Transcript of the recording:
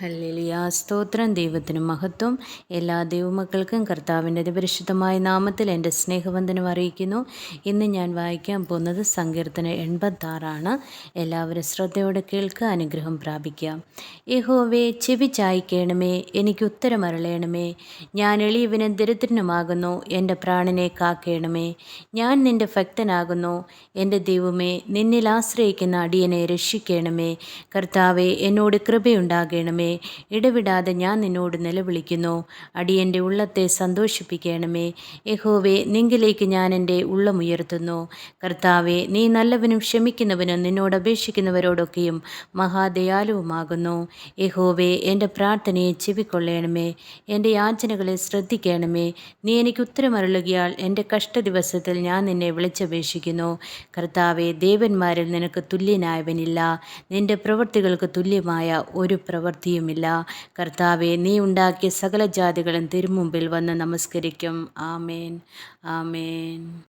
Hallelujah. സ്തോത്രം. ദൈവത്തിന് മഹത്വം. എല്ലാ ദൈവമക്കൾക്കും കർത്താവിൻ്റെ അതിപരിശുദ്ധമായ നാമത്തിൽ എൻ്റെ സ്നേഹവന്ദനം അറിയിക്കുന്നു. ഇന്ന് ഞാൻ വായിക്കാൻ പോകുന്നത് സങ്കീർത്തനം 86 എല്ലാവരും ശ്രദ്ധയോടെ കേൾക്കുക, അനുഗ്രഹം പ്രാപിക്കാം. യഹോവേ, ചെവി ചായ്ക്കണമേ, എനിക്ക് ഉത്തരമരുളേണമേ. ഞാൻ എളിയവനും ദരിദ്രനുമാകുന്നു, എൻ്റെ പ്രാണനെ കാക്കേണമേ. ഞാൻ നിൻ്റെ ഭക്തനാകുന്നു, എൻ്റെ ദൈവമേ, നിന്നിൽ ആശ്രയിക്കുന്ന അടിയനെ രക്ഷിക്കണമേ. കർത്താവേ, എന്നോട് കൃപയുണ്ടാകണമേ. ഇടവിടാതെ ഞാൻ നിന്നോട് നിലവിളിക്കുന്നു. അടിയൻ്റെ ഉള്ളത്തെ സന്തോഷിപ്പിക്കണമേ. യഹോവേ, നിങ്കിലേക്ക് ഞാൻ എൻ്റെ ഉള്ളമുയർത്തുന്നു. കർത്താവേ, നീ നല്ലവനും ക്ഷമിക്കുന്നവനും നിന്നോട് അപേക്ഷിക്കുന്നവരോടൊക്കെയും മഹാദയാലുവുമാകുന്നു. യഹോവേ, എൻ്റെ പ്രാർത്ഥനയെ ചെവിക്കൊള്ളണമേ. എൻ്റെ യാചനകളെ ശ്രദ്ധിക്കണമേ. നീ എനിക്ക് ഉത്തരമരുളുകയാൽ എൻ്റെ കഷ്ടദിവസത്തിൽ ഞാൻ നിന്നെ വിളിച്ചപേക്ഷിക്കുന്നു. കർത്താവേ, ദേവന്മാരിൽ നിനക്ക് തുല്യനായവനില്ല. നിൻ്റെ പ്രവൃത്തികൾക്ക് തുല്യമായ ഒരു പ്രവൃത്തിയുമില്ല. കർത്താവെ, നീ ഉണ്ടാക്കിയ സകല ജാതികളും തിരുമുമ്പിൽ വന്ന് നമസ്കരിക്കും. ആമേൻ, ആമേൻ.